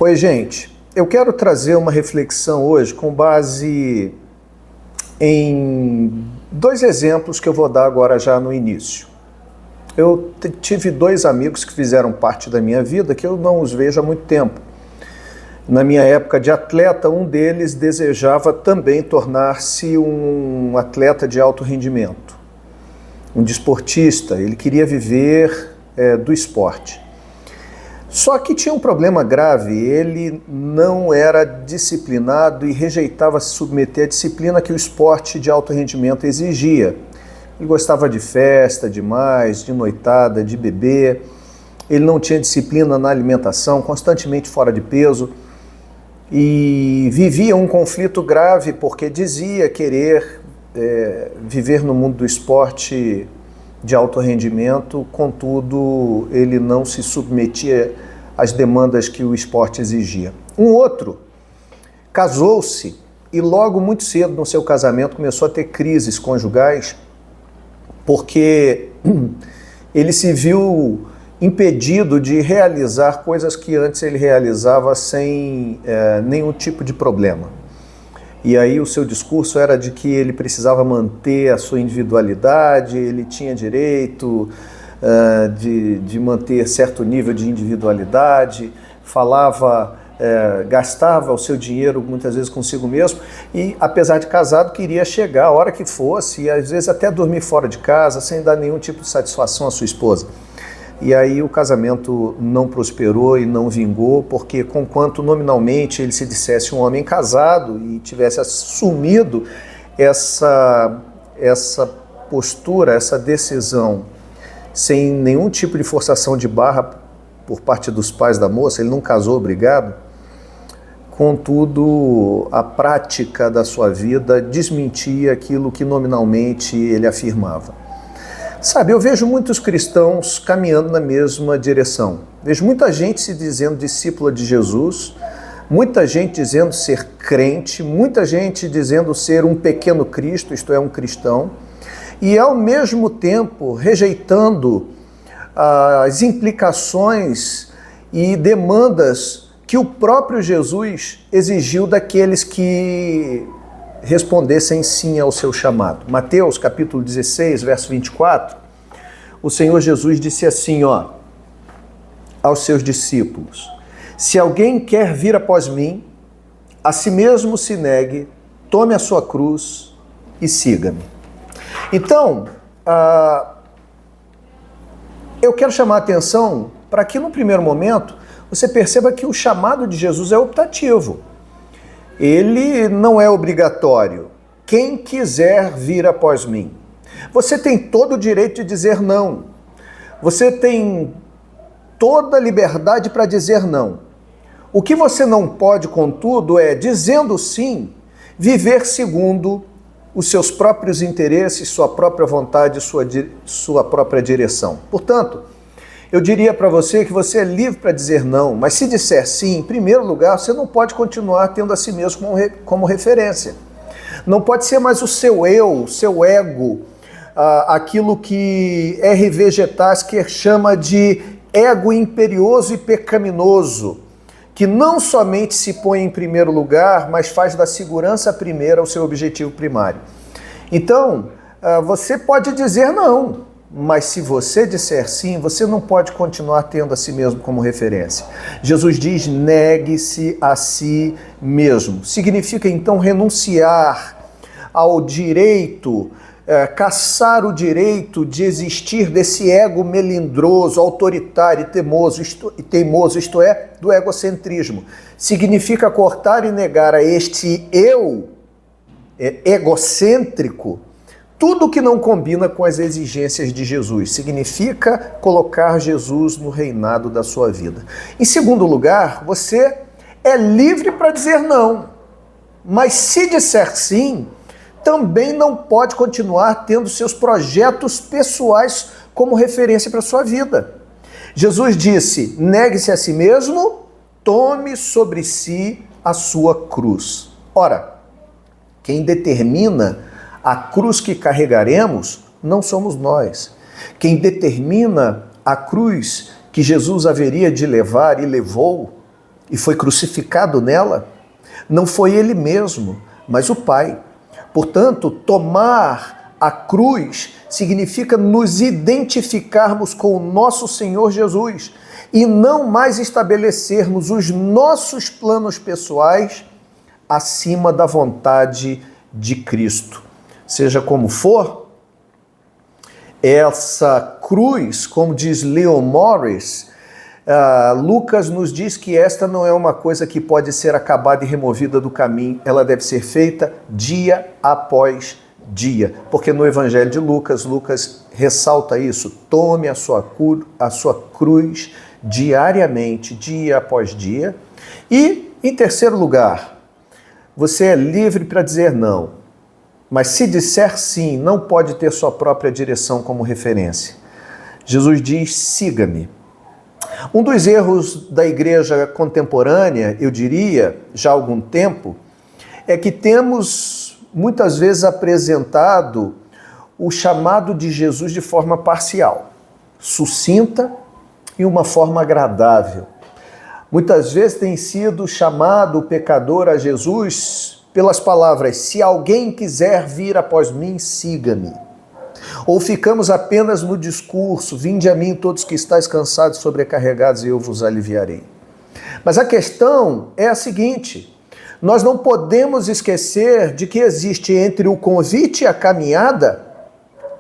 Oi, gente. Eu quero trazer uma reflexão hoje com base em dois exemplos que eu vou dar agora já no início. Eu tive dois amigos que fizeram parte da minha vida que eu não os vejo há muito tempo. Na minha época de atleta, um deles desejava também tornar-se um atleta de alto rendimento, um desportista. Ele queria viver do esporte. Só que tinha um problema grave, ele não era disciplinado e rejeitava se submeter à disciplina que o esporte de alto rendimento exigia. Ele gostava de festa demais, de noitada, de beber, ele não tinha disciplina na alimentação, constantemente fora de peso e vivia um conflito grave porque dizia querer viver no mundo do esporte de alto rendimento, contudo, ele não se submetia às demandas que o esporte exigia. Um outro casou-se e logo muito cedo no seu casamento começou a ter crises conjugais porque ele se viu impedido de realizar coisas que antes ele realizava sem nenhum tipo de problema. E aí o seu discurso era de que ele precisava manter a sua individualidade, ele tinha direito de manter certo nível de individualidade, gastava o seu dinheiro muitas vezes consigo mesmo e, apesar de casado, queria chegar a hora que fosse e às vezes até dormir fora de casa sem dar nenhum tipo de satisfação à sua esposa. E aí o casamento não prosperou e não vingou, porque conquanto nominalmente ele se dissesse um homem casado e tivesse assumido essa postura, essa decisão, sem nenhum tipo de forçação de barra por parte dos pais da moça, ele não casou obrigado, contudo a prática da sua vida desmentia aquilo que nominalmente ele afirmava. Sabe, eu vejo muitos cristãos caminhando na mesma direção. Vejo muita gente se dizendo discípula de Jesus, muita gente dizendo ser crente, muita gente dizendo ser um pequeno Cristo, isto é, um cristão, e ao mesmo tempo rejeitando as implicações e demandas que o próprio Jesus exigiu daqueles que respondessem sim ao seu chamado. Mateus capítulo 16, verso 24, o Senhor Jesus disse assim, aos seus discípulos: se alguém quer vir após mim, a si mesmo se negue, tome a sua cruz e siga-me. Então, eu quero chamar a atenção para que no primeiro momento você perceba que o chamado de Jesus é optativo. Ele não é obrigatório. Quem quiser vir após mim. Você tem todo o direito de dizer não. Você tem toda a liberdade para dizer não. O que você não pode, contudo, é, dizendo sim, viver segundo os seus próprios interesses, sua própria vontade, sua própria direção. Portanto, eu diria para você que você é livre para dizer não, mas se disser sim, em primeiro lugar, você não pode continuar tendo a si mesmo como referência. Não pode ser mais o seu eu, o seu ego, aquilo que R.V. Getasker chama de ego imperioso e pecaminoso, que não somente se põe em primeiro lugar, mas faz da segurança primeira o seu objetivo primário. Então, você pode dizer não, mas se você disser sim, você não pode continuar tendo a si mesmo como referência. Jesus diz, negue-se a si mesmo. Significa então renunciar ao direito, caçar o direito de existir desse ego melindroso, autoritário e teimoso, isto é, do egocentrismo. Significa cortar e negar a este eu egocêntrico tudo que não combina com as exigências de Jesus. Significa colocar Jesus no reinado da sua vida. Em segundo lugar, você é livre para dizer não, mas se disser sim, também não pode continuar tendo seus projetos pessoais como referência para a sua vida. Jesus disse, negue-se a si mesmo, tome sobre si a sua cruz. Ora, quem determina a cruz que carregaremos não somos nós. Quem determina a cruz que Jesus haveria de levar e levou e foi crucificado nela, não foi ele mesmo, mas o Pai. Portanto, tomar a cruz significa nos identificarmos com o nosso Senhor Jesus e não mais estabelecermos os nossos planos pessoais acima da vontade de Cristo. Seja como for, essa cruz, como diz Leon Morris, Lucas nos diz que esta não é uma coisa que pode ser acabada e removida do caminho, ela deve ser feita dia após dia, porque no Evangelho de Lucas, Lucas ressalta isso: tome a sua cruz diariamente, dia após dia. E, em terceiro lugar, você é livre para dizer não, mas se disser sim, não pode ter sua própria direção como referência. Jesus diz: siga-me. Um dos erros da igreja contemporânea, eu diria, já há algum tempo, é que temos muitas vezes apresentado o chamado de Jesus de forma parcial, sucinta e uma forma agradável. Muitas vezes tem sido chamado o pecador a Jesus pelas palavras: se alguém quiser vir após mim, siga-me. Ou ficamos apenas no discurso: vinde a mim todos que estáis cansados e sobrecarregados e eu vos aliviarei. Mas a questão é a seguinte: nós não podemos esquecer de que existe entre o convite e a caminhada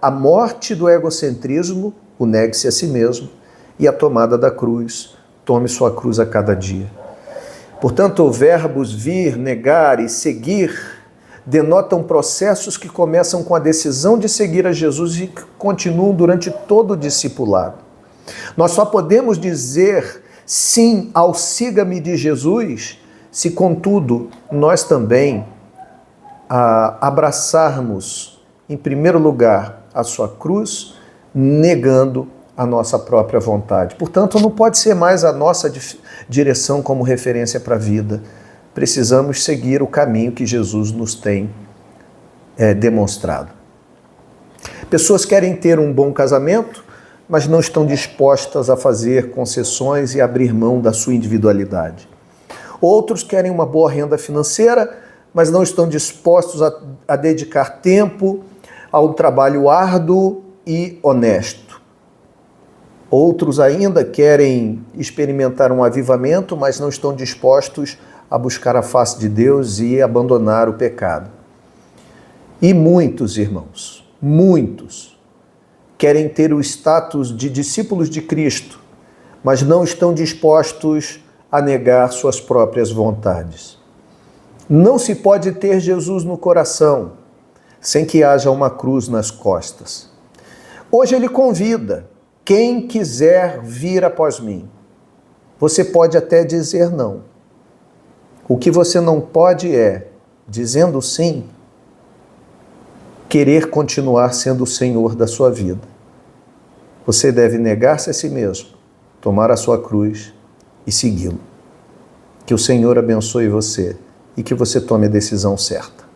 a morte do egocentrismo, o negue-se a si mesmo, e a tomada da cruz, tome sua cruz a cada dia. Portanto, verbos vir, negar e seguir denotam processos que começam com a decisão de seguir a Jesus e que continuam durante todo o discipulado. Nós só podemos dizer sim ao siga-me de Jesus se, contudo, nós também abraçarmos, em primeiro lugar, a sua cruz, negando a nossa própria vontade. Portanto, não pode ser mais a nossa direção como referência para a vida. Precisamos seguir o caminho que Jesus nos tem demonstrado. Pessoas querem ter um bom casamento, mas não estão dispostas a fazer concessões e abrir mão da sua individualidade. Outros querem uma boa renda financeira, mas não estão dispostos a dedicar tempo a um trabalho árduo e honesto. Outros ainda querem experimentar um avivamento, mas não estão dispostos a buscar a face de Deus e abandonar o pecado. E muitos, irmãos, muitos, querem ter o status de discípulos de Cristo, mas não estão dispostos a negar suas próprias vontades. Não se pode ter Jesus no coração sem que haja uma cruz nas costas. Hoje ele convida: quem quiser vir após mim. Você pode até dizer não. O que você não pode é, dizendo sim, querer continuar sendo o Senhor da sua vida. Você deve negar-se a si mesmo, tomar a sua cruz e segui-lo. Que o Senhor abençoe você e que você tome a decisão certa.